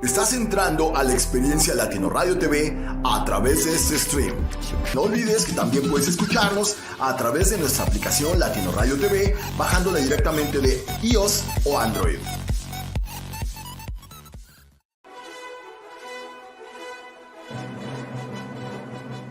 Estás entrando a la experiencia Latino Radio TV a través de este stream. No olvides que también puedes escucharnos a través de nuestra aplicación Latino Radio TV, bajándola directamente de iOS o Android.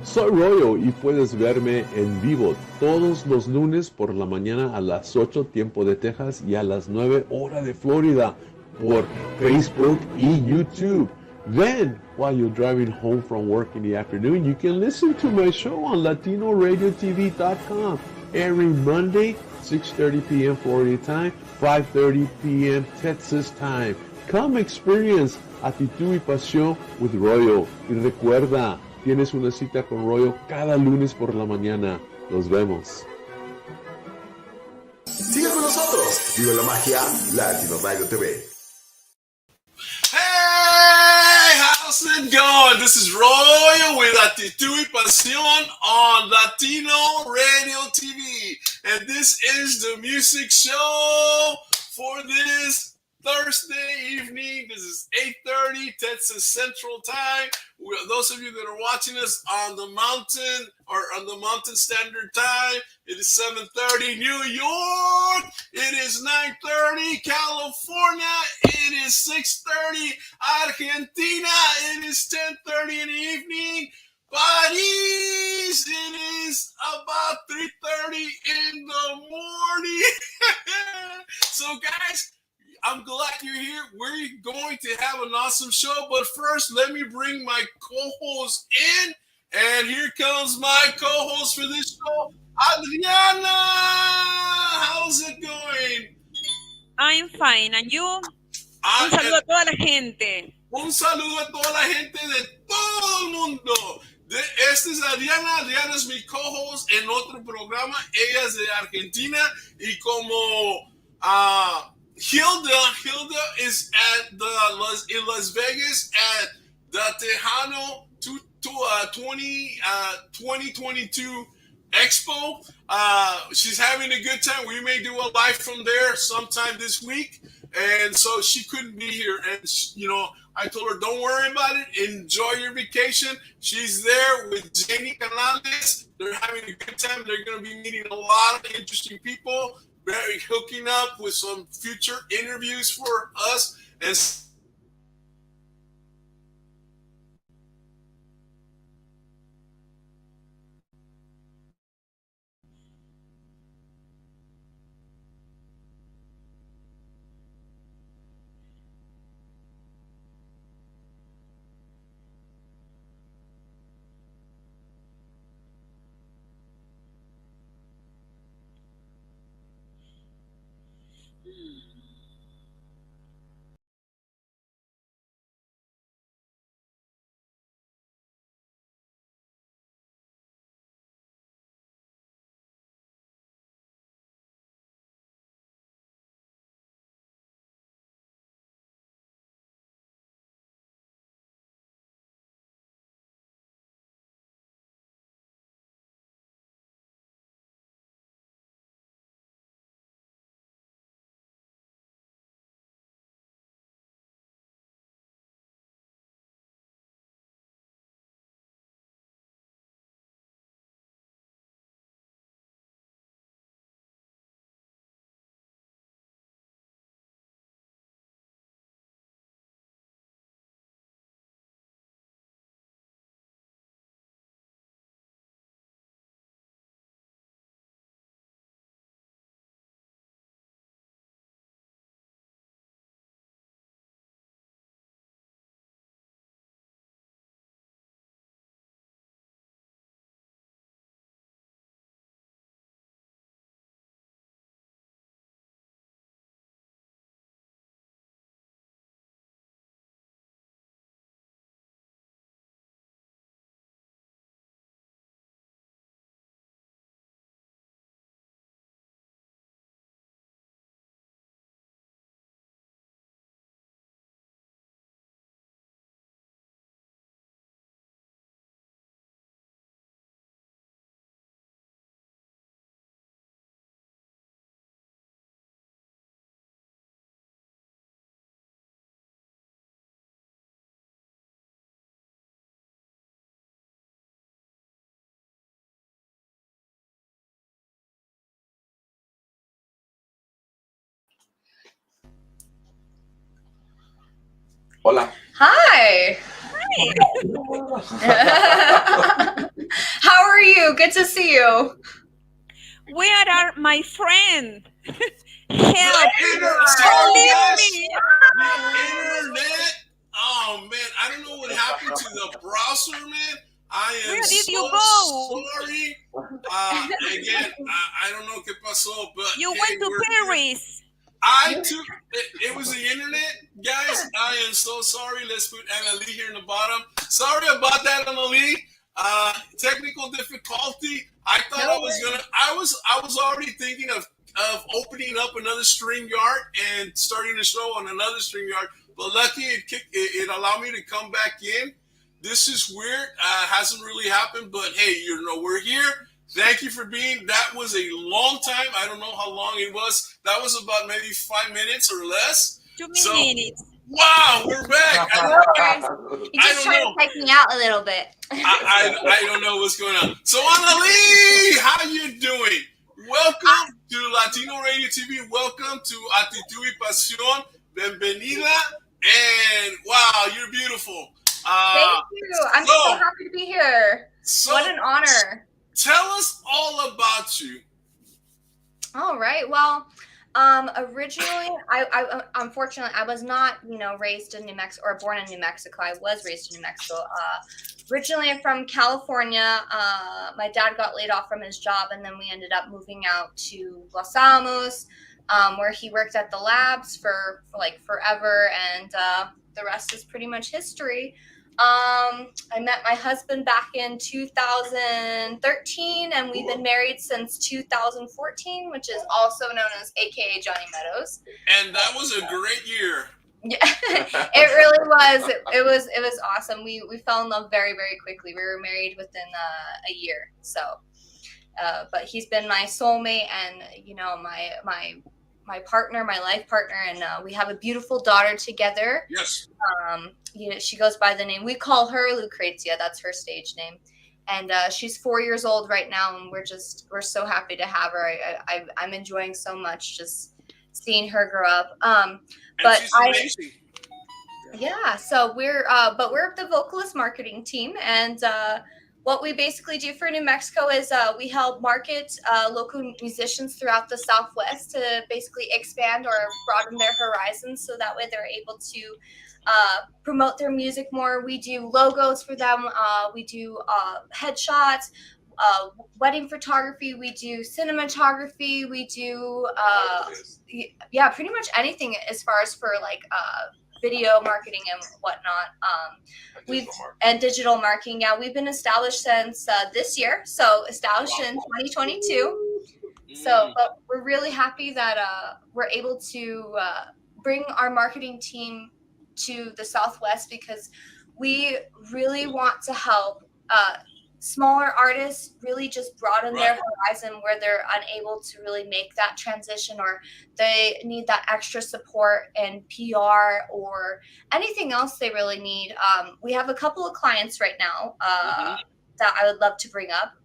Soy Royo y puedes verme en vivo todos los lunes por la mañana a las 8 tiempo de Texas y a las 9 hora de Florida por Facebook y YouTube. Then, while you're driving home from work in the afternoon, you can listen to my show on LatinoRadioTV.com every Monday, 6:30 p.m. Florida time, 5:30 p.m. Texas time. Come experience Actitud y Pasión with Royo. Y recuerda, tienes una cita con Royo cada lunes por la mañana. Nos vemos. Sigue con nosotros. Vive la magia Latino Radio TV. Hey, how's it going? This is Royo with Actitud y Pasión on Latino Radio TV. And this is the music show for this Thursday evening. This is 8:30 Texas Central Time. Those of you that are watching us on the mountain or on the Mountain Standard Time, it is 7:30 New York. It is 9:30 California. It is 6:30 Argentina. It is 10:30 in the evening. Paris, it is about 3:30 in the morning. So guys, I'm glad you're here. We're going to have an awesome show, but first, let me bring my co-host in. And here comes my co-host for this show, Adriana. How's it going? I'm fine. And you? Un saludo a toda la gente. Un saludo a toda la gente de todo el mundo. Esta es Adriana. Adriana es mi co-host en otro programa. Ella es de Argentina. Y como Hilda is at in Las Vegas at the Tejano 2022 Expo. She's having a good time. We may do a live from there sometime this week. And so she couldn't be here. And, I told her, don't worry about it. Enjoy your vacation. She's there with Jenny Canales. They're having a good time. They're going to be meeting a lot of interesting people. Hooking up with some future interviews for us and Hola. Hi. Hi. How are you? Good to see you. Where are my friends? Help! Sorry, Leave guys. me. The internet. Oh man, I don't know what happened to the browser, man. I am Where did so you go? sorry. Again, I don't know qué pasó, but You hey, went to we're here. Paris. I took it was the internet, guys. I am so sorry. Let's put ANALEIGH here in the bottom. Sorry about that, ANALEIGH. Technical difficulty. I thought I was already thinking of opening up another StreamYard and starting the show on another StreamYard. But lucky it allowed me to come back in. This is weird. Hasn't really happened, but hey, we're here. Thank you for being. That was a long time. I don't know how long it was. That was about maybe 5 minutes or less. 2 minutes. Wow, we're back. You just trying to take me out a little bit. I don't know what's going on. So ANALEIGH, how you doing? Welcome to Latino Radio TV. Welcome to ACTITUD y PASIÓN. Bienvenida. And wow, you're beautiful. Thank you. I'm so happy to be here. What an honor. Tell us all about you. All right. Well, originally, I unfortunately I was not, raised in New Mexico or born in New Mexico. I was raised in New Mexico. Originally, I'm from California. My dad got laid off from his job, and then we ended up moving out to Los Alamos, where he worked at the labs for like forever, and the rest is pretty much history. I met my husband back in 2013, and we've been married since 2014, which is also known as AKA Johnny Meadows. And that was a great year. Yeah, it really was. It was awesome. We fell in love very, very quickly. We were married within a year. So, but he's been my soulmate and my partner, my life partner, and we have a beautiful daughter together. Yes. She goes by the name, we call her 𝗟𝗃𝗄𝗅. That's her stage name. And she's 4 years old right now, and we're so happy to have her. I'm enjoying so much just seeing her grow up. But she's amazing. Yeah, so we're the Vocalists marketing team, and what we basically do for New Mexico is we help market local musicians throughout the Southwest to basically expand or broaden their horizons, so that way they're able to promote their music more. We do logos for them. We do headshots, wedding photography. We do cinematography. We do pretty much anything as far as for like video marketing and whatnot. And digital marketing. Yeah, we've been established since this year. So established in 2022. So, but we're really happy that we're able to bring our marketing team to the Southwest, because we really want to help smaller artists really just broaden their horizon where they're unable to really make that transition, or they need that extra support and PR or anything else they really need. We have a couple of clients right now that I would love to bring up.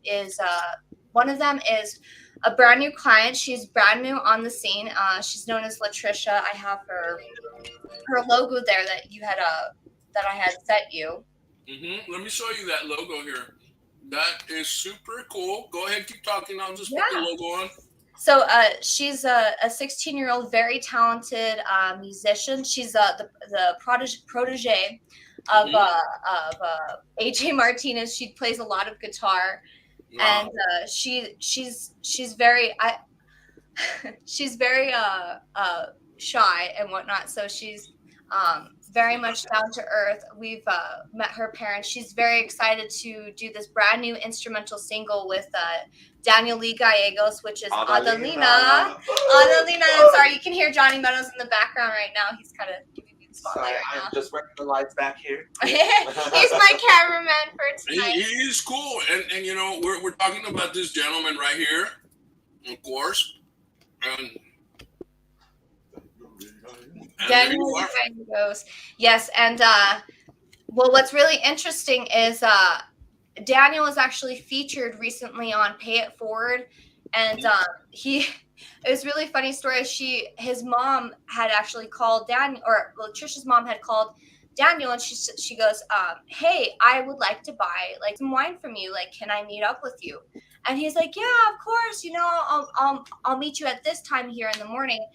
One of them is a brand new client. She's brand new on the scene. She's known as Latricia. I have her logo there that you had that I had sent you. Let me show you that logo here. That is super cool. Go ahead, keep talking. I'll just put the logo on. So she's a 16-year-old, very talented musician. She's the protege of AJ Martinez. She plays a lot of guitar, and she's very she's very shy and whatnot. So she's very much down to earth. We've met her parents. She's very excited to do this brand new instrumental single with Daniel Lee Gallegos, which is Adelina. Sorry, you can hear Johnny Meadows in the background right now. He's kind of giving me the spotlight right now. I'm just working the lights back here. He's my cameraman for tonight. He is cool, and we're talking about this gentleman right here, of course, and Daniel goes. Yes, and well, what's really interesting is Daniel was actually featured recently on Pay It Forward, and it was a really funny story. His mom had actually called Daniel, or Latricia's mom had called Daniel, and she goes, hey, I would like to buy like some wine from you. Like, can I meet up with you? And he's like, yeah, of course. You know, I'll meet you at this time here in the morning.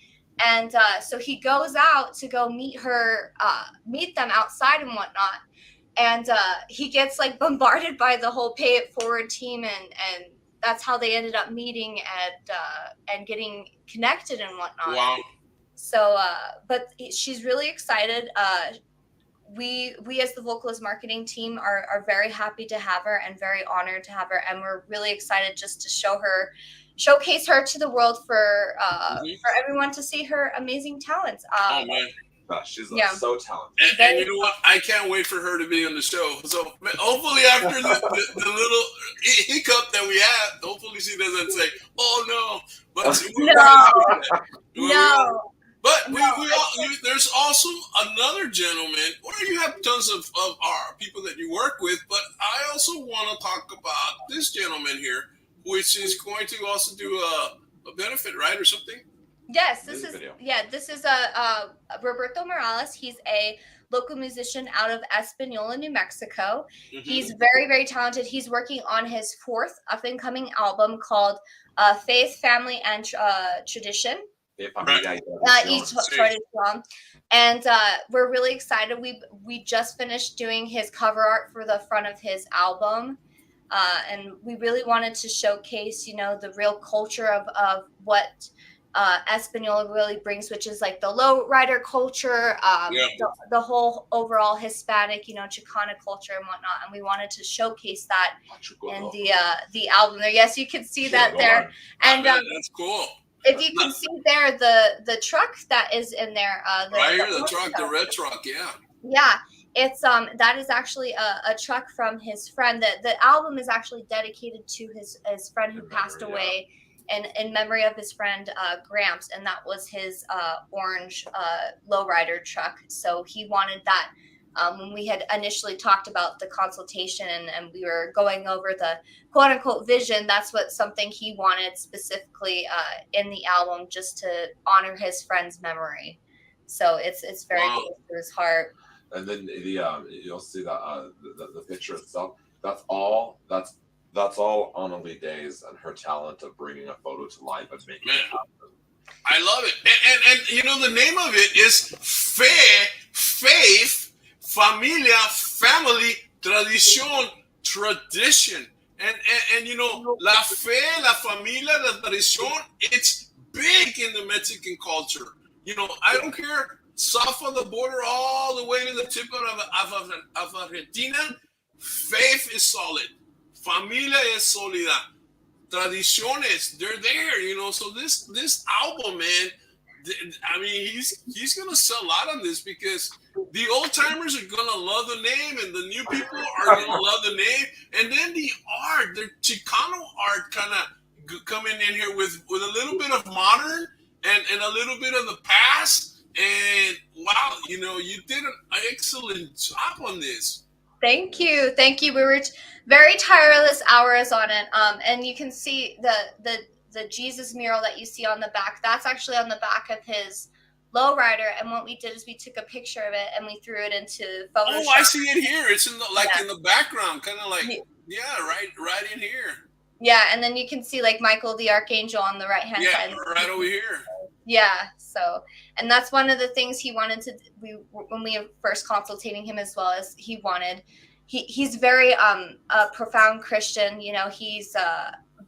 And so he goes out to go meet them outside and whatnot. And he gets like bombarded by the whole Pay It Forward team, and that's how they ended up meeting and getting connected and whatnot. Wow. So, but she's really excited. We as the Vocalist marketing team are very happy to have her and very honored to have her, and we're really excited just to showcase her to the world for everyone to see her amazing talents. Oh man. She's so talented. And you know what? I can't wait for her to be on the show. So hopefully after the little hiccup that we had, hopefully she doesn't say, "Oh no." But no. But there's also another gentleman, or you have tons of our people that you work with, but I also want to talk about this gentleman here, which is going to also do a benefit, right, or something? Yes, this is Roberto Morales. He's a local musician out of Española, New Mexico. Mm-hmm. He's very, very talented. He's working on his 4th up-and-coming album called Faith, Family, and Tradition. And we're really excited. We just finished doing his cover art for the front of his album. And we really wanted to showcase, you know, the real culture of what Española really brings, which is like the lowrider culture, the whole overall Hispanic, you know, Chicana culture and whatnot. And we wanted to showcase that in the album there. Yes, you can see that there. And that's cool. If you can see there, the truck that is in there, the red truck, yeah, it's that is actually a truck from his friend. The album is actually dedicated to his friend who passed away. And in memory of his friend Gramps, and that was his orange lowrider truck. So he wanted that when we had initially talked about the consultation and we were going over the quote unquote vision. That's something he wanted specifically in the album, just to honor his friend's memory. So it's very close to his heart. And then you'll see that the picture itself. That's all ANALEIGH Days and her talent of bringing a photo to life and making it happen. I love it. And you know, the name of it is Faith, Familia, Family, Tradición, Tradition. And you know, la fe, la familia, la tradición, it's big in the Mexican culture. You know, I don't care, south of the border all the way to the tip of Argentina, faith is solid. Familia es sólida. Tradiciones, they're there, you know. So this album, man, I mean, he's gonna sell a lot on this, because the old timers are gonna love the name, and the new people are gonna love the name, and then the art, the Chicano art, kind of coming in here with a little bit of modern and a little bit of the past. And wow, you know, you did an excellent job on this. Thank you. We were very tireless hours on it. And you can see the Jesus mural that you see on the back. That's actually on the back of his lowrider. And what we did is we took a picture of it and we threw it into Photoshop. Oh, I see it here. It's in the background, kind of like right in here. Yeah, and then you can see like Michael the Archangel on the right hand side. Yeah, right over here. Yeah, so, and that's one of the things he wanted to, when we were first consultating him as well, as he's very a profound Christian, you know, he's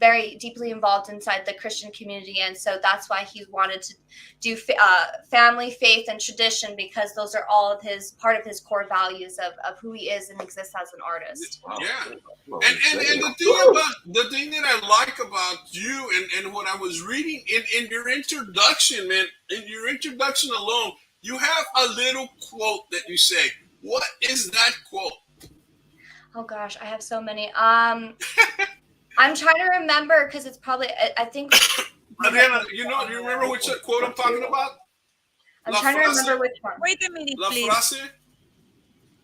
very deeply involved inside the Christian community, and so that's why he wanted to do family, faith, and tradition, because those are all part of his core values of who he is and exists as an artist. Yeah, and the thing that I like about you and what I was reading in your introduction, man, in your introduction alone, you have a little quote that you say. What is that quote? Oh gosh, I have so many. I'm trying to remember, because it's probably, I think. Adriana, you remember which quote I'm talking about? I'm trying to remember which one. Wait a minute, La please. frase?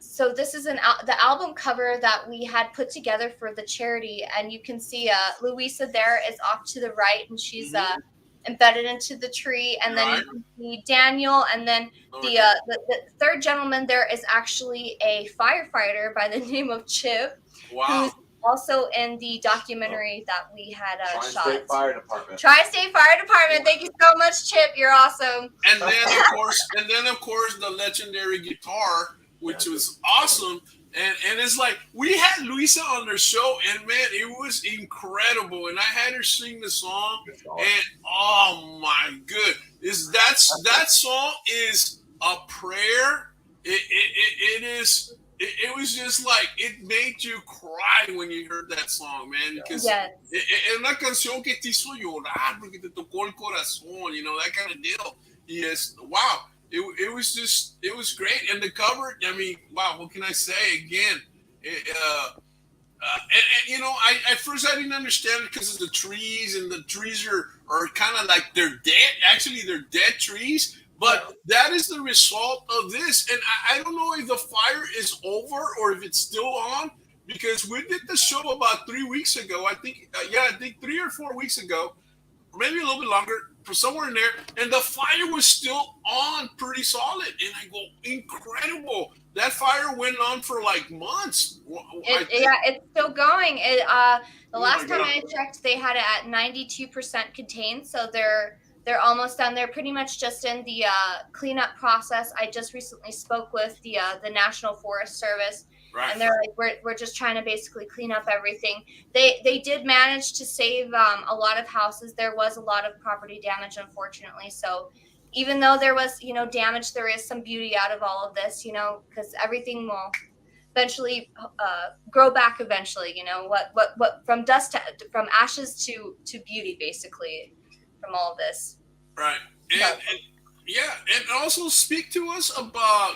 so this is the album cover that we had put together for the charity, and you can see Louisa there is off to the right, and she's embedded into the tree, and then you can see Daniel, and then the third gentleman there is actually a firefighter by the name of Chip, who's also in the documentary that we had shot. Tri-State Fire Department. Tri-State Fire Department. Thank you so much, Chip. You're awesome. And then of course the legendary guitar, which was awesome. And it's like we had Luisa on their show, and man, it was incredible. And I had her sing the song, and oh my good, that song is a prayer. It was just like, it made you cry when you heard that song, man, because es una canción que te hizo llorar porque te tocó el corazón, you know, that kind of deal. Yes, wow. It was great. And the cover, I mean, wow, what can I say? Again, and you know, at first I didn't understand it because of the trees, and the trees are kind of like they're dead. Actually, they're dead trees. But that is the result of this. And I don't know if the fire is over or if it's still on, because we did the show about 3 weeks ago. I think 3 or 4 weeks ago, maybe a little bit longer, for somewhere in there. And the fire was still on pretty solid. And I go, incredible. That fire went on for like months. It's still going. The last time I checked, they had it at 92% contained. So they're almost done. They're pretty much just in the cleanup process. I just recently spoke with the National Forest Service, and they're like, we're just trying to basically clean up everything. They did manage to save a lot of houses. There was a lot of property damage, unfortunately. So even though there was, you know, damage, there is some beauty out of all of this, you know, because everything will eventually grow back eventually. You know, what from from ashes to beauty, basically. From all of this, right? And also speak to us about.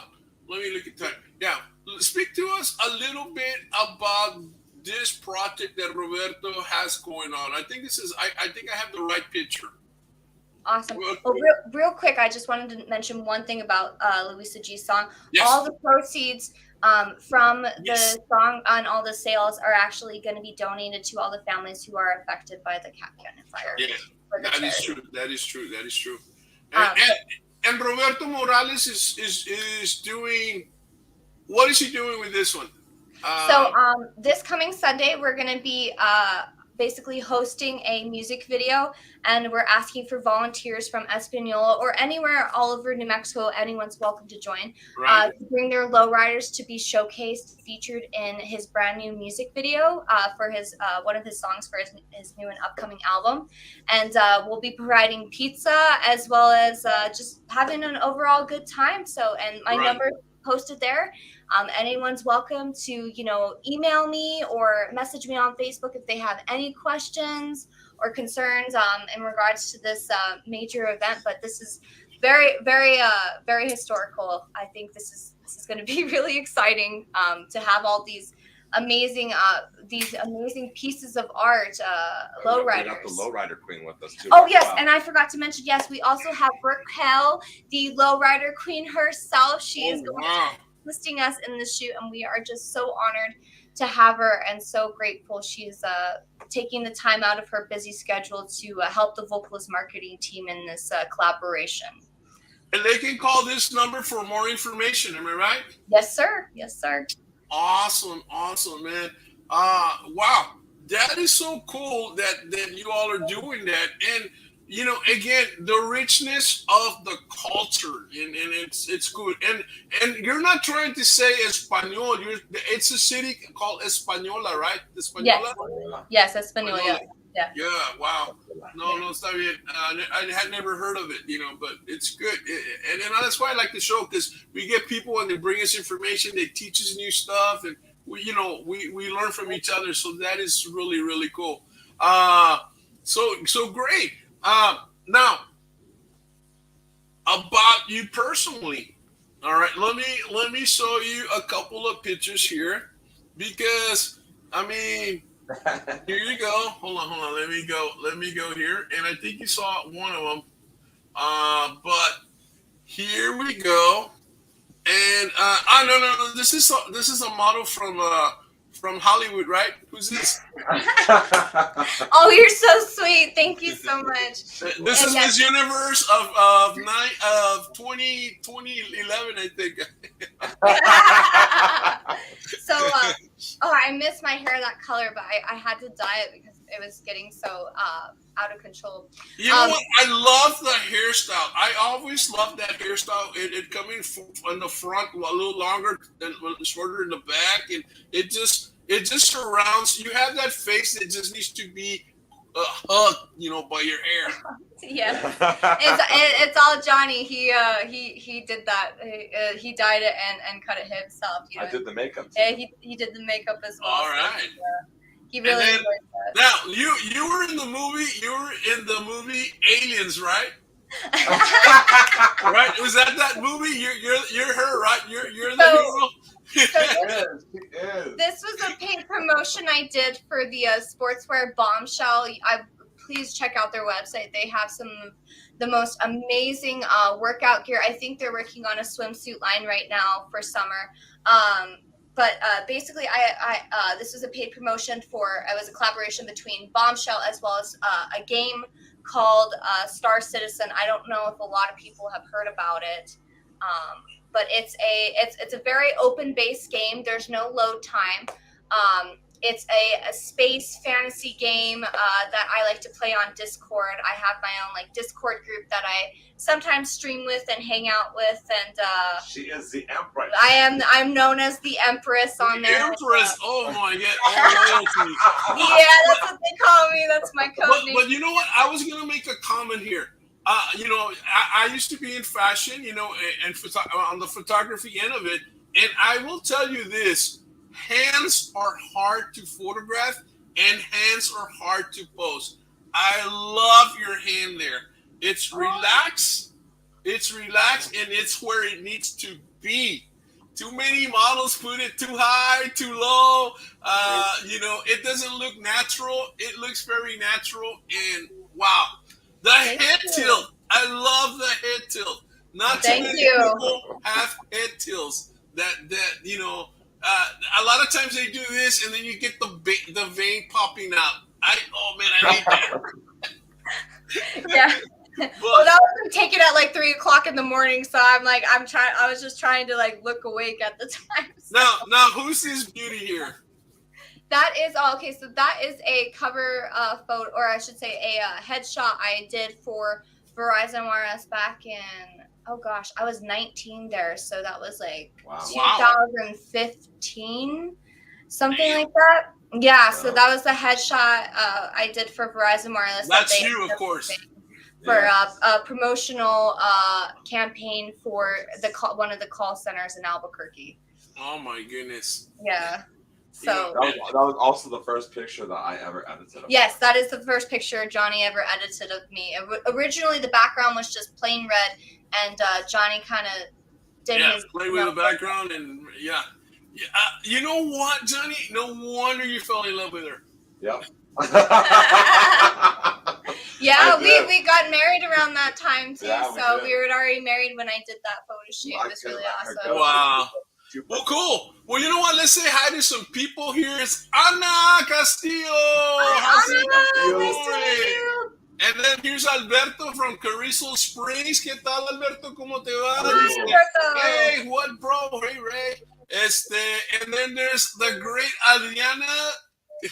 Let me look at time. Yeah, speak to us a little bit about this project that Roberto has going on. I think this is. I think I have the right picture. Awesome. Well, real quick, I just wanted to mention one thing about Louisa G's song. Yes. All the proceeds from the song on all the sales are actually going to be donated to all the families who are affected by the Cap Cannon fire. Yeah. That is true. And Roberto Morales is doing. What is he doing with this one? So this coming Sunday, we're going to be basically hosting a music video, and we're asking for volunteers from Espanola or anywhere all over New Mexico. Anyone's welcome to join. To bring their lowriders to be showcased, featured in his brand new music video for his one of his songs for his new and upcoming album. And we'll be providing pizza as well as just having an overall good time. So, and my number posted there. Anyone's welcome to, you know, email me or message me on Facebook if they have any questions or concerns in regards to this major event. But this is very, very, very historical. I think this is going to be really exciting to have all these amazing these amazing pieces of art, lowriders. We got the lowrider queen with us too. Oh yes, and I forgot to mention, yes, we also have 𝗏𝗏𝗏𝗏, the lowrider queen herself. She is going to be assisting us in the shoot, and we are just so honored to have her and so grateful she's taking the time out of her busy schedule to help the Vocalist marketing team in this collaboration. And they can call this number for more information, am I right? Yes, sir. Yes, sir. Awesome, man. Wow, that is so cool that you all are doing that. And you know, again, the richness of the culture, and it's good. And you're not trying to say Español. It's a city called Española, right? Española? Yes, Española. Yeah. Yeah. Wow. No, está bien. I had never heard of it, you know, but it's good. And that's why I like the show, because we get people and they bring us information. They teach us new stuff, and we learn from each other. So that is really, really cool. So great. Now, about you personally, all right. Let me show you a couple of pictures here, because I mean, here you go. Hold on. Let me go here, and I think you saw one of them. But here we go. And no. This is a model from Hollywood, right? Who's this? Oh, you're so sweet. Thank you so much. This is Miss Universe of 2011, I think. So, I miss my hair that color, but I had to dye it because it was getting so out of control. You know what? I love the hairstyle. I always loved that hairstyle. It coming in the front a little longer and shorter in the back, and it just surrounds. You have that face that just needs to be hugged, by your hair. Yeah, it's all Johnny. He did that. He dyed it and cut it himself. I did the makeup. Yeah, he did the makeup as well. All right. So he really enjoyed that. Now you were in the movie. You were in the movie Aliens, right? Right? Was that movie? You're her, right? You're the hero. This was a paid promotion I did for the sportswear Bombshell. Please check out their website. They have some of the most amazing workout gear. I think they're working on a swimsuit line right now for summer. But basically, this was a paid promotion it was a collaboration between Bombshell as well as a game called Star Citizen. I don't know if a lot of people have heard about it. But it's a very open-based game. There's no load time. It's a space fantasy game that I like to play on Discord. I have my own Discord group that I sometimes stream with and hang out with. And she is the Empress. I'm known as the Empress on there. Empress. Oh my God. Yeah, that's what they call me. That's my code name. But you know what? I was gonna make a comment here. I used to be in fashion, and on the photography end of it. And I will tell you this, hands are hard to photograph and hands are hard to pose. I love your hand there. It's relaxed. It's relaxed and it's where it needs to be. Too many models put it too high, too low. It doesn't look natural. It looks very natural. And wow. The head tilt. I love the head tilt. Not too many people have head tilts. A lot of times they do this, and then you get the vein popping out. I need that. Yeah. Well, that was taken at 3:00 in the morning, so I was just trying to look awake at the time. So. Now, who's this beauty here? That is okay. So that is a cover photo, or I should say a headshot I did for Verizon Wireless back in, I was 19 there. So that was 2015, something like that. Yeah. So that was the headshot I did for Verizon Wireless. That's you, of course. For a promotional campaign for one of the call centers in Albuquerque. Oh my goodness. Yeah. So that was also the first picture that I ever edited. Yes, that is the first picture Johnny ever edited of me. Originally, the background was just plain red, and Johnny kind of did his play with the background, and You know what, Johnny? No wonder you fell in love with her. Yep. Yeah, we got married around that time too. Yeah, so we were already married when I did that photo shoot. It was really awesome. Wow. Well, cool. Well, you know what? Let's say hi to some people here. It's Ana Castillo. Hi, Ana. Nice to meet you. And then here's Alberto from Carrizo Springs. ¿Qué tal, Alberto? ¿Cómo te va? Hi, Alberto. Hey, what, bro? Hey, Ray. And then there's the great Adriana.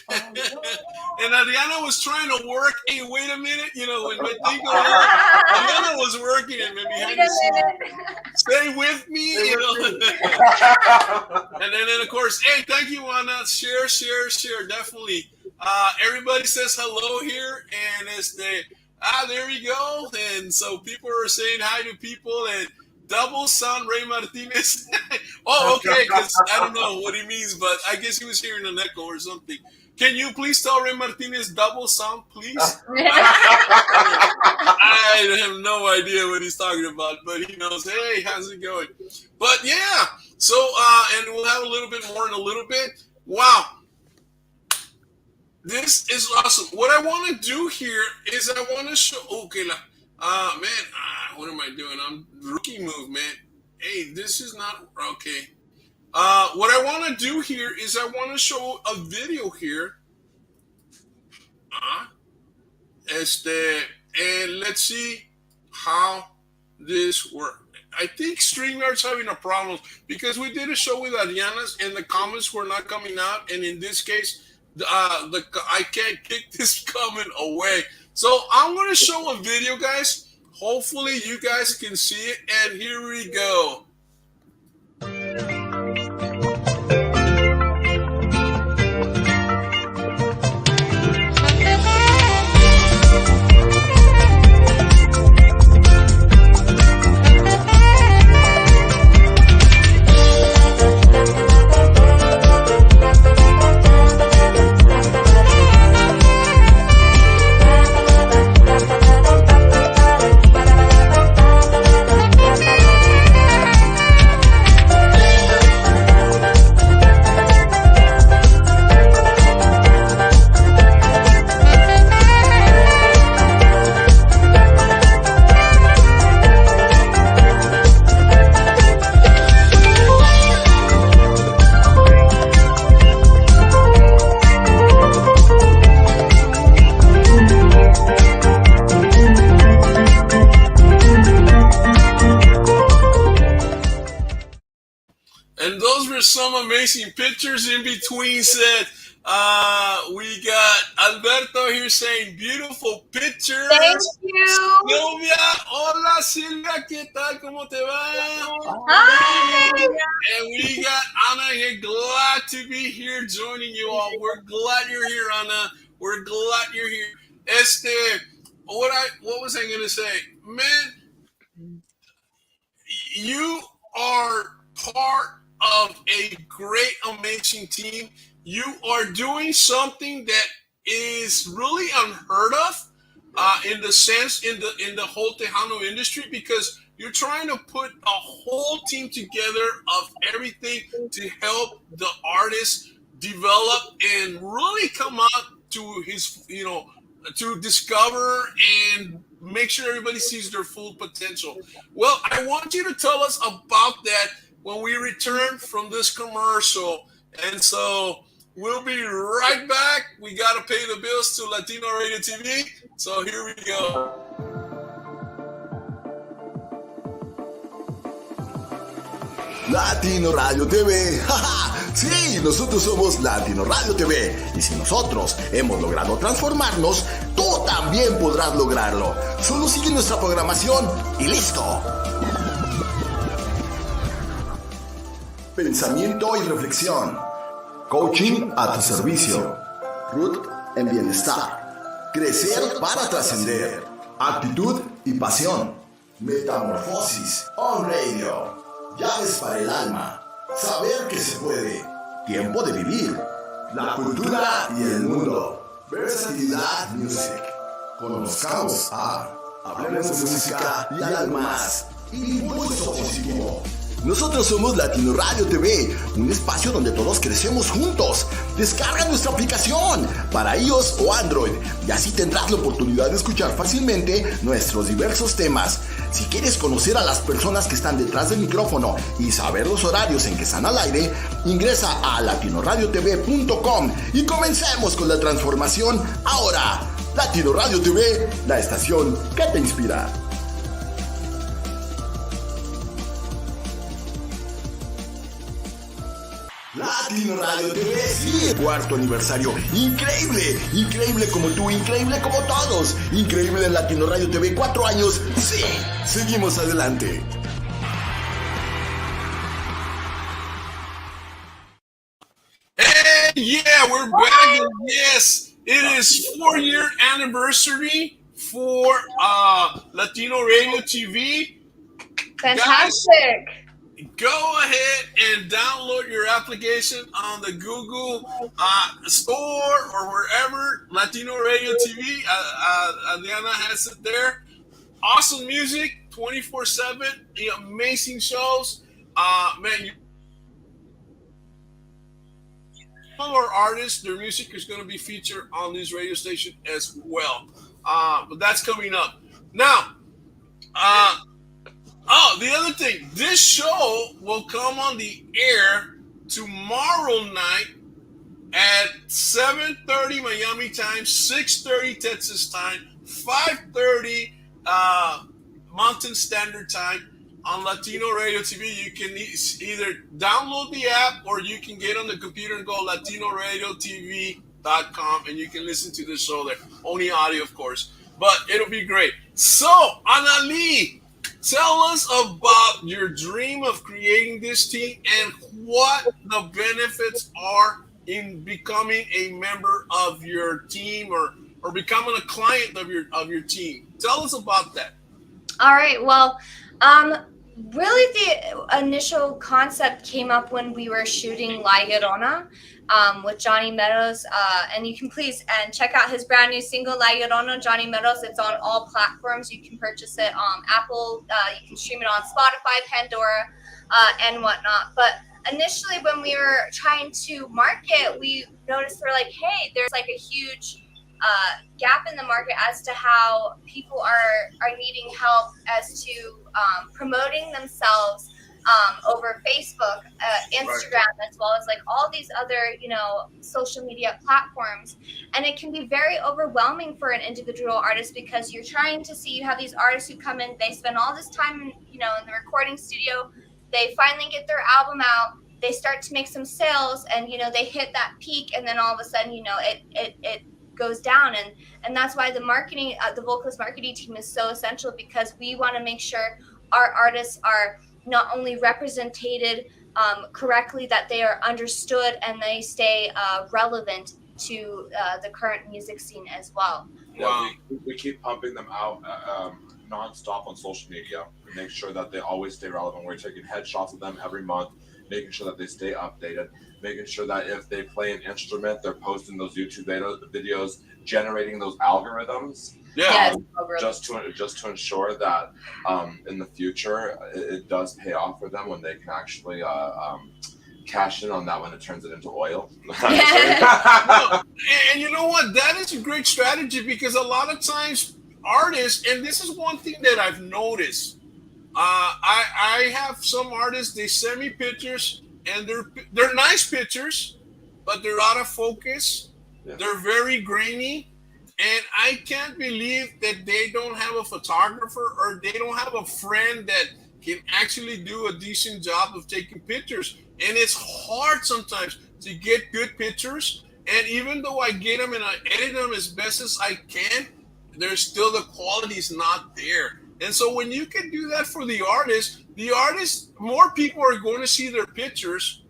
And Adriana was trying to work. Hey, wait a minute. You know, when Adriana was working and maybe stay with me. You know. And then, of course, hey, thank you, Ana. Share. Definitely. Everybody says hello here, and there we go. And so people are saying hi to people, and double sound Ray Martinez. Oh, okay, because I don't know what he means, but I guess he was hearing an echo or something. Can you please tell Ray Martinez double sound, please? I have no idea what he's talking about, but he knows. Hey, how's it going? But yeah, so, and we'll have a little bit more in a little bit. Wow. This is awesome. What I want to do here is I want to show. Okay, what am I doing? I'm rookie move, man. Hey, this is not okay. What I want to do here is I want to show a video here. And let's see how this works. I think StreamYard's having a problem because we did a show with Adriana's and the comments were not coming out, and in this case. I can't kick this comment away. So I'm going to show a video, guys. Hopefully you guys can see it. And here we go. Some amazing pictures in between. Said we got Alberto here saying beautiful pictures. Thank you. Silvia, hola Silvia, ¿qué tal? ¿Cómo te va? Hi. And we got Ana here, glad to be here joining you all. We're glad you're here, Ana. We're glad you're here. What was I gonna say? Man, you are part of a great, amazing team. You are doing something that is really unheard of in the sense in the whole Tejano industry, because you're trying to put a whole team together of everything to help the artist develop and really come out to his, to discover and make sure everybody sees their full potential. Well, I want you to tell us about that when we return from this commercial. And so we'll be right back. We got to pay the bills to Latino Radio TV. So here we go. Latino Radio TV. ¡Ja! Sí, nosotros somos Latino Radio TV. Y si nosotros hemos logrado transformarnos, tú también podrás lograrlo. Solo sigue nuestra programación y listo. Pensamiento y reflexión. Coaching a tu servicio. Root en bienestar. Crecer para trascender. Actitud y pasión. Metamorfosis on radio. Llaves para el alma. Saber que se puede. Tiempo de vivir. La cultura y el mundo. Versatilidad Music. Conozcamos a. Hablemos de música y algo más. Impulso positivo. Nosotros somos Latino Radio TV, un espacio donde todos crecemos juntos. Descarga nuestra aplicación para iOS o Android y así tendrás la oportunidad de escuchar fácilmente nuestros diversos temas. Si quieres conocer a las personas que están detrás del micrófono y saber los horarios en que están al aire, ingresa a latinoradiotv.com y comencemos con la transformación ahora. Latino Radio TV, la estación que te inspira. Latino Radio TV, sí, cuarto aniversario. Increíble, increíble como tú, increíble como todos. Increíble en Latino Radio TV, 4 años. Sí, seguimos adelante. Hey, yeah, we're back. And yes, it is 4-year anniversary for Latino Radio TV. Fantastic. Guys, go ahead and download your application on the Google store or wherever. Latino Radio TV. Adriana has it there. Awesome music, 24/7. Amazing shows. Man, all our artists, their music is going to be featured on this radio station as well. But that's coming up. Now, the other thing, this show will come on the air tomorrow night at 7:30 Miami time, 6:30 Texas time, 5:30 Mountain Standard Time on Latino Radio TV. You can either download the app or you can get on the computer and go latinoradiotv.com and you can listen to the show there. Only audio, of course, but it'll be great. So, ANALEIGH, tell us about your dream of creating this team and what the benefits are in becoming a member of your team or becoming a client of your team. Tell us about that. All right. Well, really the initial concept came up when we were shooting La Llorona with Johnny Meadows, and you can please check out his brand new single La Llorona, Johnny Meadows. It's on all platforms. You can purchase it on Apple, you can stream it on Spotify, Pandora, and whatnot. But initially when we were trying to market, we noticed we're like, hey, there's like a huge gap in the market as to how people are needing help as to promoting themselves over Facebook, Instagram, as well as like all these other, social media platforms. And it can be very overwhelming for an individual artist because you're trying to see, you have these artists who come in, they spend all this time, in the recording studio, they finally get their album out, they start to make some sales, and, they hit that peak, and then all of a sudden, it goes down. And that's why the marketing, the Vocalist marketing team is so essential, because we want to make sure our artists are not only represented correctly, that they are understood and they stay relevant to the current music scene as well. Yeah, we keep pumping them out nonstop on social media. We make sure that they always stay relevant. We're taking headshots of them every month, making sure that they stay updated, making sure that if they play an instrument, they're posting those YouTube videos, generating those algorithms. Yeah, just to ensure that in the future it does pay off for them when they can actually cash in on that when it turns it into oil. And you know what? That is a great strategy, because a lot of times artists, and this is one thing that I've noticed, I have some artists, they send me pictures and they're nice pictures, but they're out of focus. Yeah. They're very grainy. And I can't believe that they don't have a photographer or they don't have a friend that can actually do a decent job of taking pictures. And it's hard sometimes to get good pictures. And even though I get them and I edit them as best as I can, there's still, the quality is not there. And so when you can do that for the artist, more people are going to see their pictures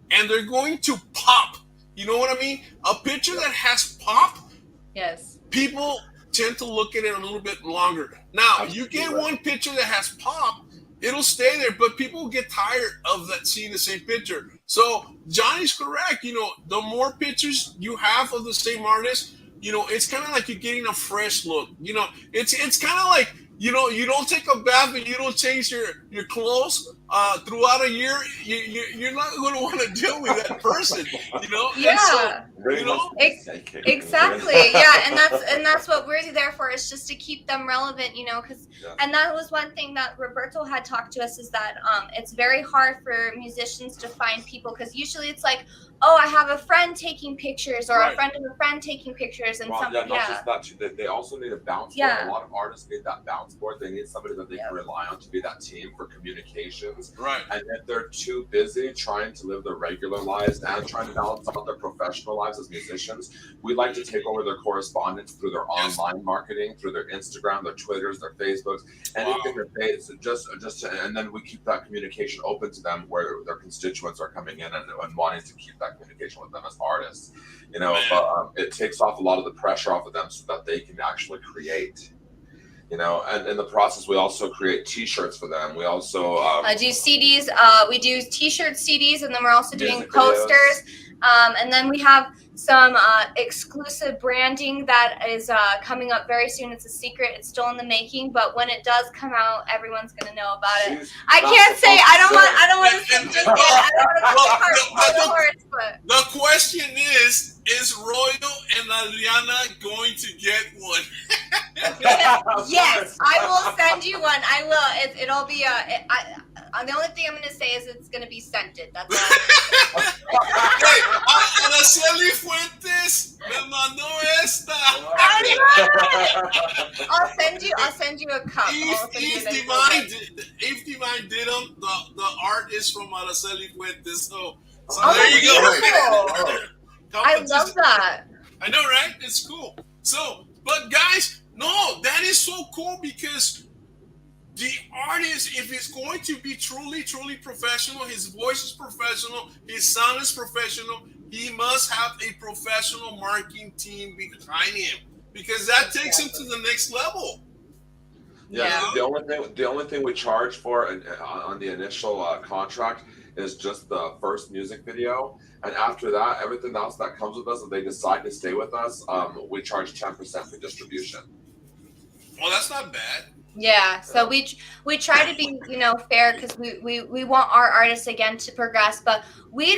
and they're going to pop. You know what I mean? A picture that has pop. Yes. People tend to look at it a little bit longer. Now, you get one picture that has pop, it'll stay there, but people get tired of that, seeing the same picture. So Johnny's correct. The more pictures you have of the same artist, it's kind of like you're getting a fresh look. It's kind of like, you don't take a bath and you don't change your clothes. throughout a year, you're not going to want to deal with that person, you know? Yeah. So, you know? Exactly. Yeah, and that's what we're there for, is just to keep them relevant, you know, because and that was one thing that Roberto had talked to us, is that it's very hard for musicians to find people, because usually it's like, oh, I have a friend taking pictures, or a friend of a friend taking pictures, and something. Not just that too. They also need a bounce board. A lot of artists need that bounce board. They need somebody that they can rely on to be that team for communications. Right. And if they're too busy trying to live their regular lives and trying to balance out their professional lives as musicians, we like to take over their correspondence through their online marketing, through their Instagram, their Twitters, their Facebooks, anything that they and then we keep that communication open to them, where their constituents are coming in and wanting to keep that communication with them as artists, you know. But it takes off a lot of the pressure off of them so that they can actually create, you know. And in the process, we also create T-shirts for them. We also do CDs. We do T-shirts, CDs, and then we're also doing posters. And then we have some exclusive branding that is coming up very soon. It's a secret. It's still in the making, but when it does come out, everyone's gonna know about it. I can't say. I don't want to say just yet. I don't want to but the question is Royo and Adriana going to get one? Yes, I will send you one. I will. It'll be the only thing I'm going to say is it's going to be scented. That's all. Hey, 𝗟𝗃𝗏𝗧𝗜𝗡 me mandó esta. I'll send you a cup. If Divine did them, the art is from 𝗟𝗃𝗏𝗏𝗏𝗏𝗏. So there you go. I love that. I know, right? It's cool. So, but guys, no, that is so cool, because the artist, if he's going to be truly professional, his voice is professional, his sound is professional, he must have a professional marketing team behind him, because that takes him to the next level. Yeah. The only thing we charge for on the initial contract is just the first music video, and after that, everything else that comes with us, if they decide to stay with us, we charge 10% for distribution. Well, that's not bad. Yeah, so we try to be, you know, fair, because we want our artists again to progress, but we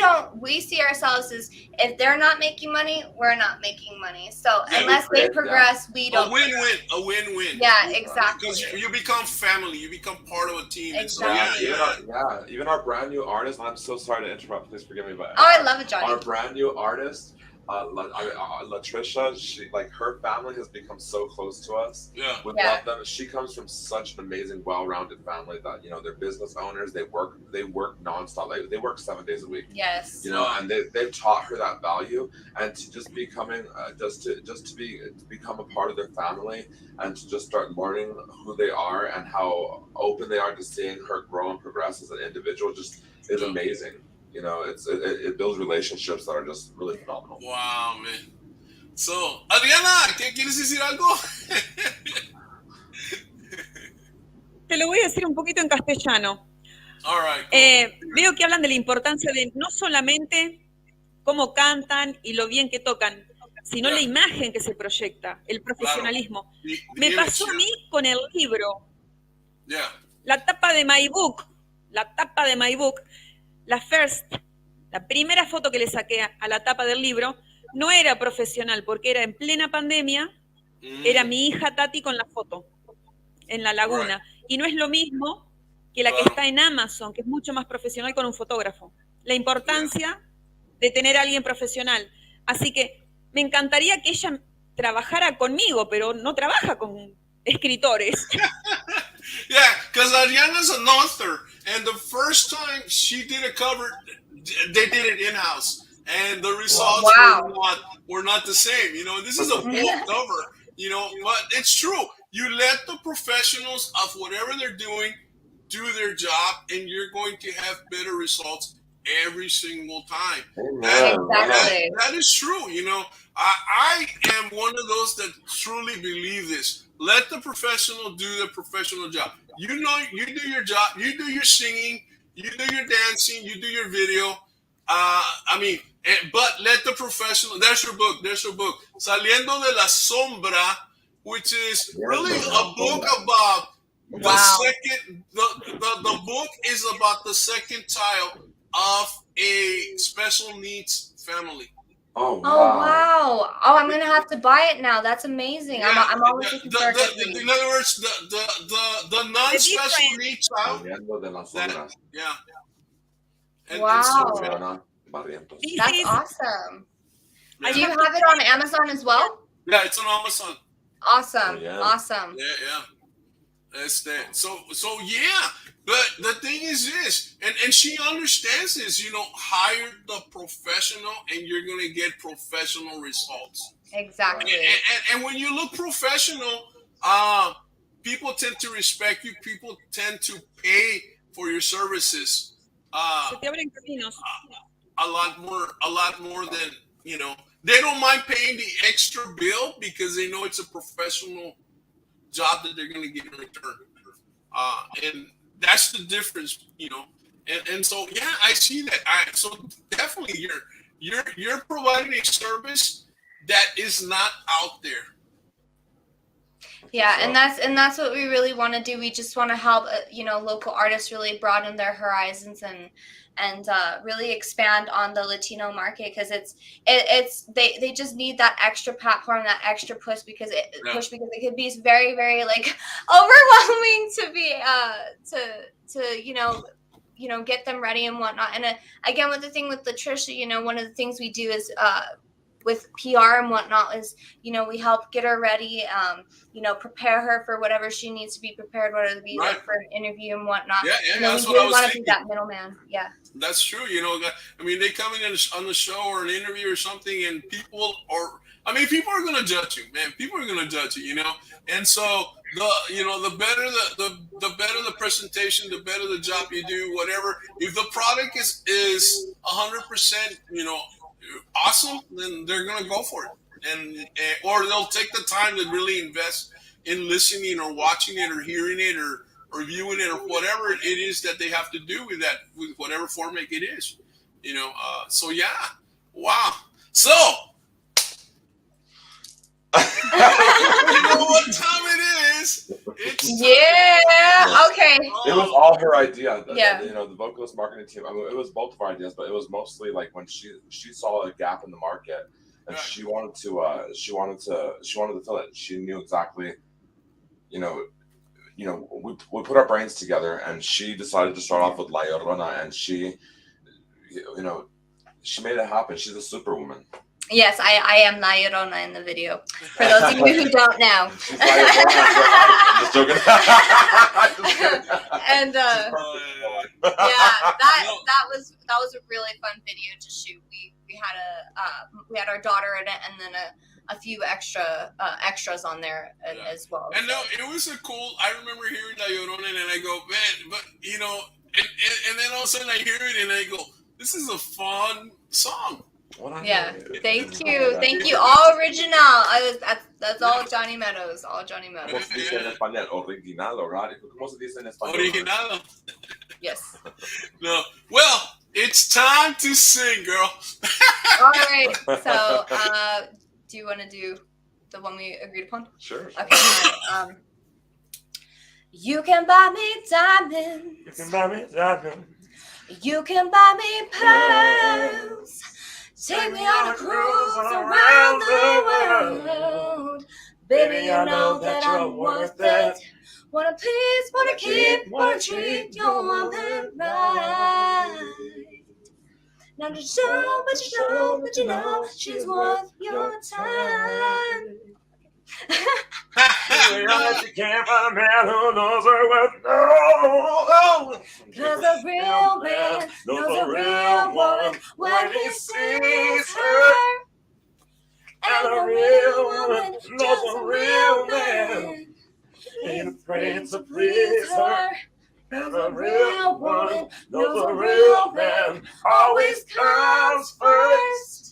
see ourselves as, if they're not making money, we're not making money. So unless they progress, we don't. A win-win. Yeah, exactly. Because you become family, you become part of a team. Exactly. So, even our brand new artist. I'm so sorry to interrupt. Please forgive me, but I love it, Johnny. Our brand new artist. Latricia, she, like, her family has become so close to us. We love them. She comes from such an amazing, well-rounded family that, you know, they're business owners. They work nonstop. They work 7 days a week. Yes. You know, and they've taught her that value, and to just becoming to become a part of their family, and to just start learning who they are and how open they are to seeing her grow and progress as an individual just is amazing. You know, it builds relationships that are just really phenomenal. Wow, man. So, Adriana, ¿qué quieres decir algo? Te lo voy a decir un poquito en castellano. All right. Veo que hablan de la importancia de no solamente cómo cantan y lo bien que tocan, sino la imagen que se proyecta, el profesionalismo. Claro. Me pasó a mí con el libro. La tapa de my book, la primera foto que le saqué a la tapa del libro no era profesional, porque era en plena pandemia, era mi hija Tati con la foto en la laguna. Y no es lo mismo que la que está en Amazon, que es mucho más profesional, con un fotógrafo. La importancia de tener a alguien profesional. Así que me encantaría que ella trabajara conmigo, pero no trabaja con escritores. Yeah, because Adriana's an author, and the first time she did a cover, they did it in-house, and the results were not the same. You know, this is a book cover, you know, but it's true. You let the professionals of whatever they're doing do their job, and you're going to have better results every single time. That is true. You know, I am one of those that truly believe this. Let the professional do the professional job. You know, you do your job, you do your singing, you do your dancing, you do your video. But let the professional, there's your book. Saliendo de la Sombra, which is really a book about The book is about the second child of a special needs family. Oh wow! Oh, I'm gonna have to buy it now. That's amazing. Yeah, I'm always looking for a good read. in other words, the non-special needs child. Yeah. And Wow. so, That's awesome. Do you have it on Amazon as well? Yeah, it's on Amazon. Awesome. Oh, yeah. Awesome. Yeah. That's that. So yeah. But the thing is this, and she understands this, hire the professional and you're going to get professional results. Exactly. And when you look professional, people tend to respect you. People tend to pay for your services. A lot more than, they don't mind paying the extra bill because they know it's a professional job that they're going to get in return. And that's the difference, and so yeah, I see that. So definitely, you're providing a service that is not out there. Yeah, and that's what we really want to do. We just want to help, local artists really broaden their horizons and really expand on the Latino market, because they just need that extra platform, that extra push, because it could be very, very like overwhelming to be to get them ready and whatnot. And again, with the thing with Latricia, one of the things we do is with PR and whatnot is, we help get her ready, prepare her for whatever she needs to be prepared, whether it be like for an interview and whatnot. Yeah, that's what I was want to be that middleman. Yeah. That's true. They come in on the show or an interview or something, and people are going to judge you, man. People are going to judge you, And so the better the presentation, the better the job you do, whatever. If the product is 100%, awesome, then they're going to go for it. And or they'll take the time to really invest in listening or watching it or hearing it or viewing it or whatever it is that they have to do with that, with whatever format it is, so yeah. Wow. So you know what time it is? Okay. It was all her idea. Yeah. The vocalist marketing team. It was both of our ideas, but it was mostly like when she saw a gap in the market and she wanted to fill it. She knew exactly, we put our brains together, and she decided to start off with La Llorona, and she made it happen. She's a superwoman. Yes, I am La Llorona in the video. For those of you who don't know. She's La Llorona. Just joking. And that was a really fun video to shoot. We had our daughter in it, and then a few extras on there as well. And no, it was a cool. I remember hearing La Llorona, and I go, man, but and then all of a sudden I hear it, and I go, this is a fun song. Yeah, thank you. All original. That's all Johnny Meadows. All Johnny Meadows. ¿Cómo se dice en español? Original, right? ¿Cómo se dice en español? Original. Yes. No. Well, it's time to sing, girl. All right. So, do you want to do the one we agreed upon? Sure. Okay. You can buy me diamonds. You can buy me diamonds. You can buy me pearls. Take me on a cruise around the world. Baby, you know that I'm worth it. Wanna please, wanna keep, wanna treat your woman right. Now just show, but you know she's worth your time. You can't find a man who knows her well. No. Cause a real man knows a real woman when he sees her. And a real woman knows a real man ain't afraid to please her. And a real woman knows a real man always comes first.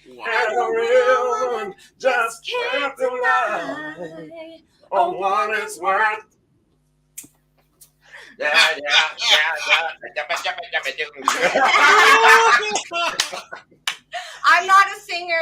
And a real woman just can't deny on what it's worth. Yeah. I'm not a singer,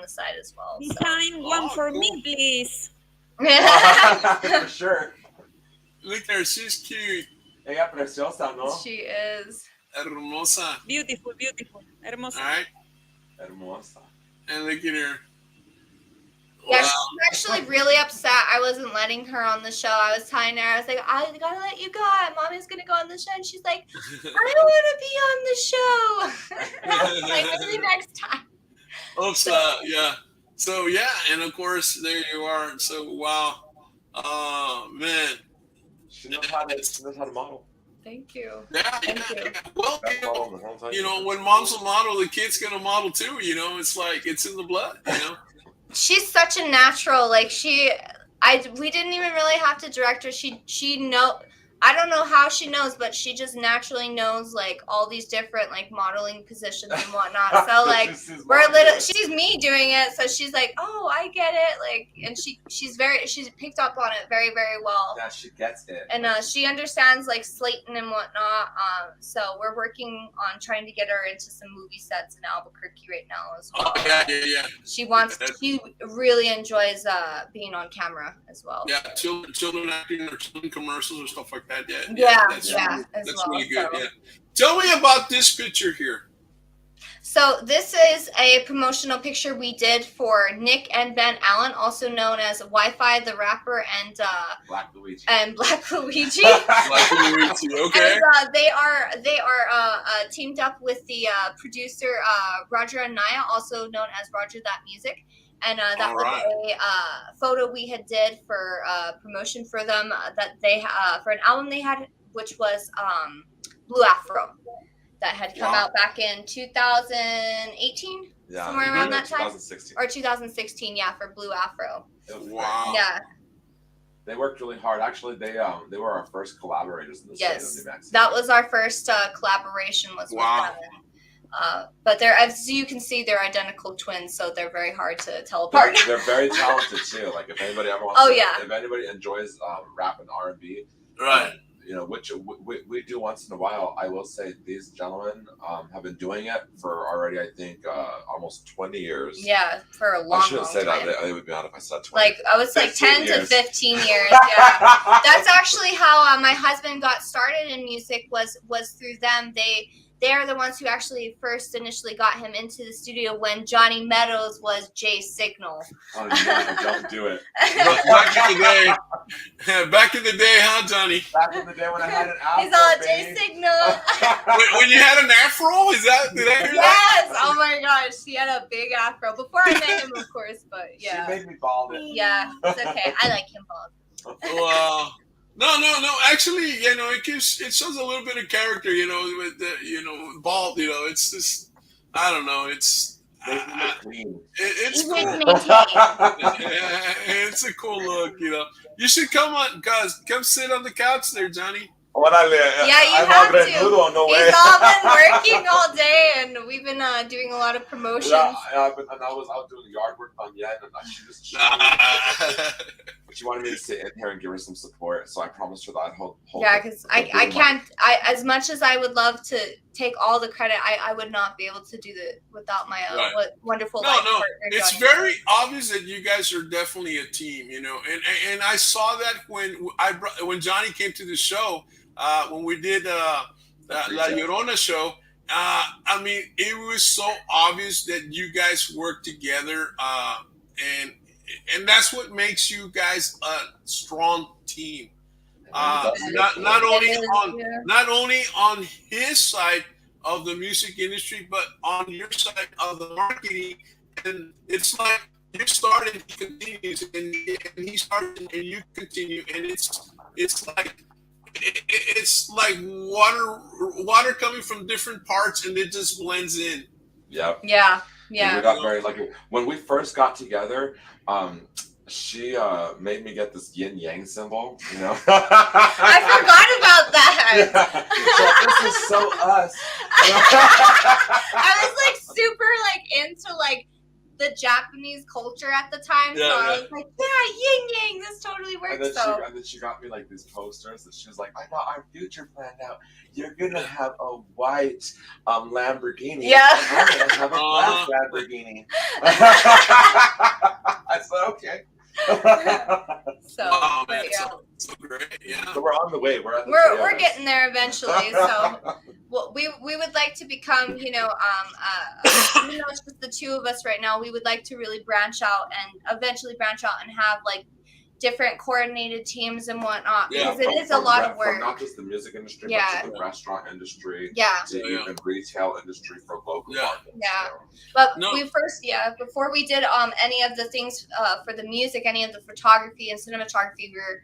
on the side as well. So. Design one for me, please. For sure. Look at her, she's cute. Ella preciosa, ¿no? She is. Hermosa. Beautiful, beautiful. Hermosa. All right. Hermosa. And look at her. Yeah, Wow. she was actually really upset I wasn't letting her on the show. I was telling her, I was like, I gotta let you go. Mommy's gonna go on the show. And she's like, I don't want to be on the show. Like, maybe next time. Oops, yeah. So, yeah, and of course, there you are. So, wow. Man. She knows how to model. Thank you. Yeah, Thank you. Well, you know, when mom's a model, the kid's going to model too. You know, it's like, it's in the blood, you know? She's such a natural. Like we didn't even really have to direct her. I don't know how she knows, but she just naturally knows like all these different like modeling positions and whatnot. So like she's me doing it, so she's like, oh, I get it. Like, and she's picked up on it very, very well. Yeah, she gets it. And she understands like Slayton and whatnot. So we're working on trying to get her into some movie sets in Albuquerque right now as well. Oh, yeah. She really enjoys being on camera as well. Yeah, children acting or children commercials or stuff like that. Yeah, that's really good. So. Yeah. Tell me about this picture here. So this is a promotional picture we did for Nick and Ben Allen, also known as Wi-Fi the Rapper and Black Luigi. Black Luigi. Black Luigi, okay. And they are teamed up with the producer 𝗷𝗘𝗗𝗘𝗦, also known as Roger That Music. And that was a photo we had did for promotion for them that they for an album they had, which was Blue Afro, that had come out back in 2018, somewhere around that time, 2016. or 2016, yeah, for Blue Afro. Wow. Yeah. They worked really hard. Actually, they were our first collaborators in the state of New Mexico. That was our first collaboration was with them. But they're, as you can see, they're identical twins, so they're very hard to tell apart. They're very talented too. Like if anybody ever wants if anybody enjoys rap and R&B, right? You know, which we do once in a while. I will say these gentlemen have been doing it for already, I think, almost 20 years. Yeah, for a long, I shouldn't say time. that. They would be mad if I said 20. Like, I was like 10 to 15 years. Yeah. That's actually how my husband got started in music was through them. They're the ones who actually first initially got him into the studio when Johnny Meadows was Jay Signal. Oh, yeah, don't do it. Back in the day, huh, Johnny? Back in the day when I had an afro. He's all Jay Signal. When you had an afro? Did I hear that? Yes! Oh my gosh, he had a big afro. Before I met him, of course, but yeah. She made me bald. Yeah, it's okay. I like him bald. Wow. No. Actually, you know, it shows a little bit of character. You know, with the bald. You know, it's just I don't know. It's it's cool. It's a cool look. You know, you should come sit on the couch there, Johnny. Yeah, you have to. He's all been working all day, and we've been doing a lot of promotions. Yeah, and I was out doing yard work on Yen, and she wanted me to sit in here and give her some support, so I promised her that I'd hold yeah, because I can't, as much as I would love to take all the credit, I would not be able to do that without my wonderful life partner. It's very obvious that you guys are definitely a team, you know, and I saw that when Johnny came to the show, when we did La Llorona show. I mean, it was so obvious that you guys work together, and that's what makes you guys a strong team. Not only on his side of the music industry, but on your side of the marketing. And it's like you started, he continues, and he started, and you continue, and it's like water coming from different parts, and it just blends in. Yep. Yeah. We got very lucky when we first got together. She made me get this yin yang symbol, you know. I forgot about that. So this is so us. I was like super into the Japanese culture at the time, so I was like, yeah, yin yang, this totally works. And then she got me like these posters, and she was like, I got our future planned out. You're gonna have a white Lamborghini. Yeah. I'm gonna have a black Lamborghini. I said, okay. So great. Yeah. So we're on the way. We're getting there eventually. So we would like to become, even though it's just the two of us right now, we would like to really branch out and eventually branch out and have different coordinated teams and whatnot, because it is a lot of work. From not just the music industry, but to the restaurant industry, to even retail industry for local markets. Yeah, but we first, before we did any of the things for the music, any of the photography and cinematography, we were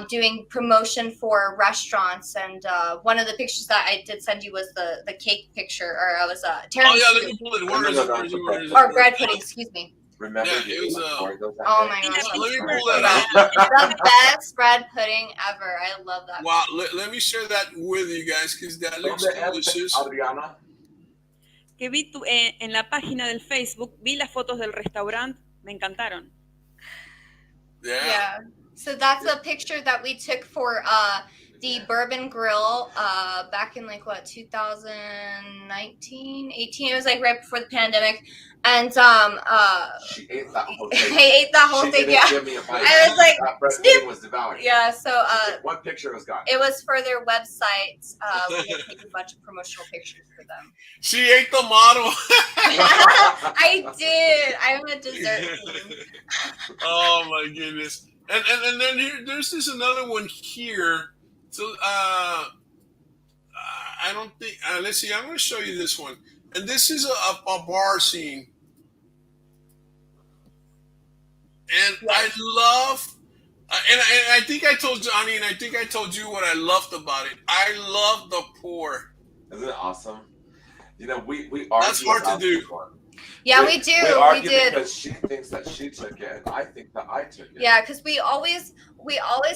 doing promotion for restaurants. And one of the pictures that I did send you was the cake picture, or I was tiramisu. Or bread pudding, excuse me. Remember, oh my gosh! Let me pull that out. The best bread pudding ever. I love that. Wow, let me share that with you guys because that looks delicious. Adriana. Que vi en la página del Facebook, vi las fotos del restaurante, me encantaron. Yeah. So that's a picture that we took for the Bourbon Grill back in 2019, 18. It was right before the pandemic. And she ate that whole thing. I ate that whole thing. Didn't give me a bite. I was like, that bread pudding was devoured. Yeah. So one picture was gone. It was for their website. We had taken a bunch of promotional pictures for them. She ate the model. I did. I'm a dessert queen. Oh my goodness. And then there's this another one here. So I don't think. Let's see. I'm going to show you this one. And this is a bar scene. And I love, and I think I told Johnny, and I think I told you what I loved about it. I love the pour. Isn't it awesome? You know, we are. That's hard to do. Yeah, we do. We argue did. because she thinks that she took it, and I think that I took it. Yeah, because we always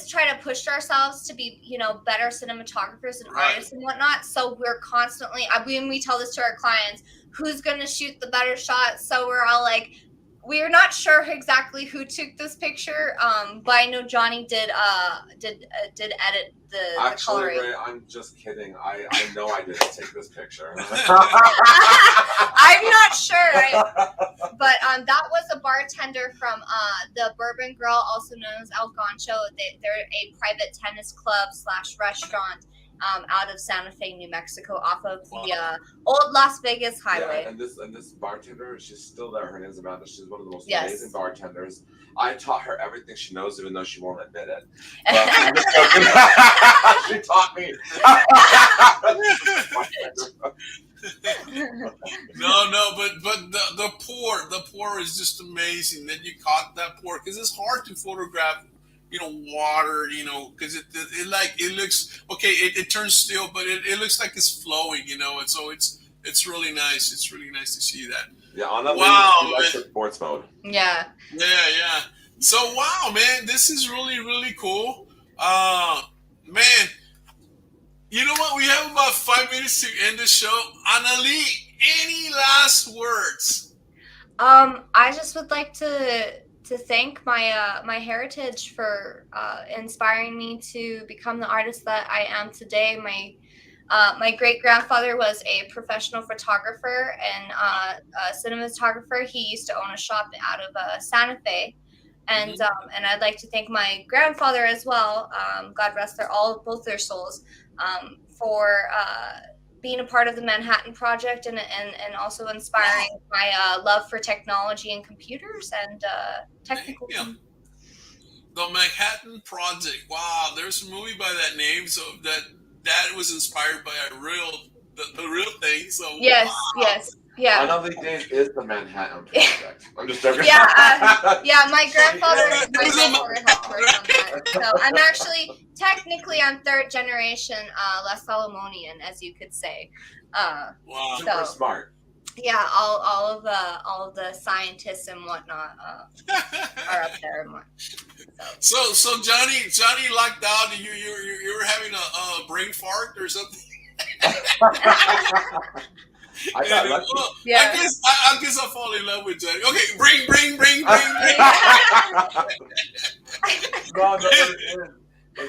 try to push ourselves to be, you know, better cinematographers and artists and whatnot. So we're constantly, when we tell this to our clients, who's going to shoot the better shot? So we're all like, we're not sure exactly who took this picture, but I know Johnny did edit the coloring. Ray, I'm just kidding. I know I didn't take this picture. I'm not sure, but that was a bartender from the Bourbon Girl, also known as El Gancho. They're a private tennis club / restaurant out of Santa Fe, New Mexico, off of the old Las Vegas highway. Yeah, and this bartender, she's still there. Her name's Amanda. She's one of the most amazing bartenders. I taught her everything she knows, even though she won't admit it. But she taught me. No, but the pour is just amazing that you caught that pour, because it's hard to photograph, you know, water, you know, because it looks okay. It turns still, but it looks like it's flowing, you know, and so it's really nice. It's really nice to see that. Yeah, on that sports mode. Yeah. So wow, man, this is really, really cool. Man, you know what? We have about 5 minutes to end the show. ANALEIGH, any last words? I just would like to thank my heritage for inspiring me to become the artist that I am today. My great grandfather was a professional photographer and a cinematographer. He used to own a shop out of Santa Fe, and I'd like to thank my grandfather as well. God rest both their souls, for being a part of the Manhattan Project and also inspiring my love for technology and computers and technical. Yeah. The Manhattan Project. Wow, there's a movie by that name. So that was inspired by the real thing. So yes. Yeah. ANALEIGH Days is the Manhattan Project. I'm just joking. My grandfather helped work on that. So I'm actually technically I'm third generation Latino, as you could say. Wow. Super smart. Yeah, all of the scientists and whatnot are up there. So Johnny locked out. You were having a brain fart or something. I got lucky. I guess I'll fall in love with Johnny. Okay, bring. No,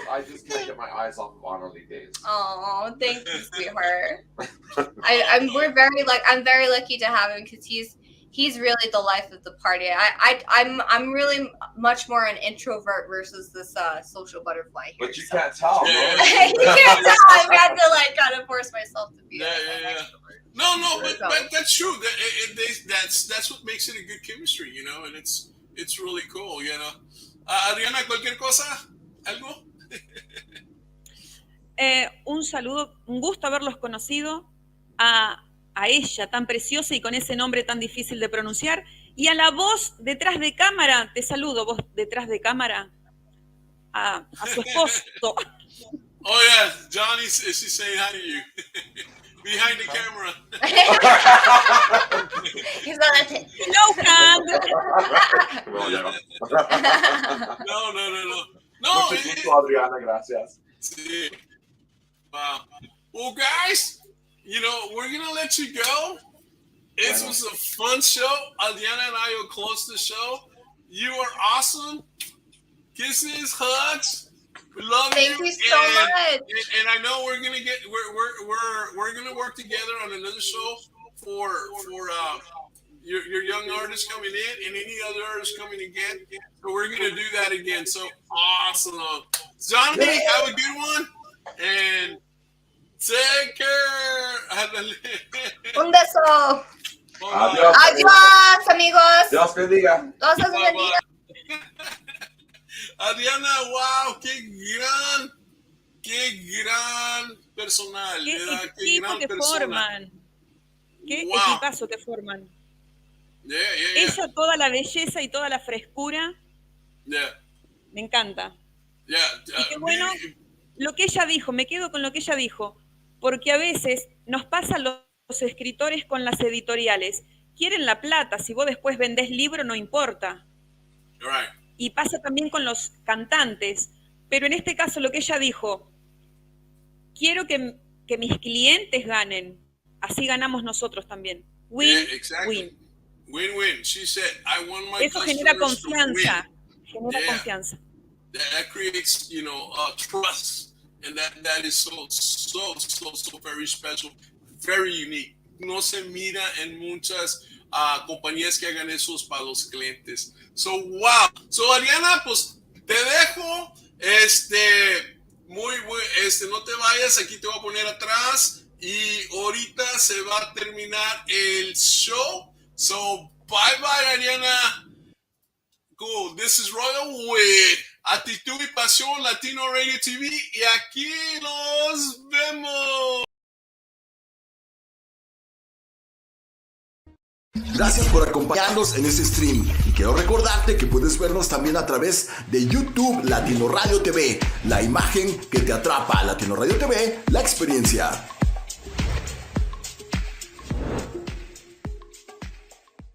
I just can't get my eyes off of ANALEIGH Days. Oh, thank you, sweetheart. I'm very lucky to have him because he's really the life of the party. I'm really much more an introvert versus this social butterfly here. But you can't tell. You can't tell. I had to kind of force myself to be. Yeah. No, but that's true. That's what makes it a good chemistry, you know, and it's really cool, you know. Adriana, cualquier cosa, algo. Un saludo, un gusto haberlos conocido, a ella tan preciosa y con ese nombre tan difícil de pronunciar, y a la voz detrás de cámara, te saludo, voz detrás de cámara, a su esposo. Oh yeah, Johnny, she's saying hi to you. Behind the camera. He's on it. No hand. No. Mucho gusto, Adriana, gracias. Sí. Wow. Well, guys, you know, we're going to let you go. This was a fun show. Adriana and I will close the show. You are awesome. Kisses, hugs. We love you. Thank you so much. And I know we're gonna work together on another show for your young artists coming in and any other artists coming again. So we're gonna do that again. So awesome. Johnny, have a good one and take care. Un beso. Adiós. Adiós, amigos. Dios bendiga. Dios los bendiga. Adriana, wow, qué gran personal. Qué ¿verdad? equipo que forman. Qué equipazo que forman. Yeah. Ella, toda la belleza y toda la frescura. Yeah. Me encanta. Yeah. Y qué bueno lo que ella dijo, me quedo con lo que ella dijo, porque a veces nos pasa a los escritores con las editoriales, quieren la plata. Si vos después vendés libro, no importa. Right. Y pasa también con los cantantes. Pero en este caso lo que ella dijo, quiero que mis clientes ganen. Así ganamos nosotros también. Win, Yeah, exactly. win. Win-win. She said, I want my Eso genera customers to confianza. win. Genera Yeah. confianza. That creates, trust. And that is so very special, very unique. No se mira en muchas compañías que hagan esos para los clientes. So, wow. So, Ariana, pues te dejo. No te vayas, aquí te voy a poner atrás. Y ahorita se va a terminar el show. So, bye, Ariana. Cool. This is Royal with Actitud y Pasión Latino Radio TV. Y aquí nos vemos. Gracias por acompañarnos en este stream y quiero recordarte que puedes vernos también a través de YouTube Latino Radio TV, la imagen que te atrapa. Latino Radio TV, la experiencia.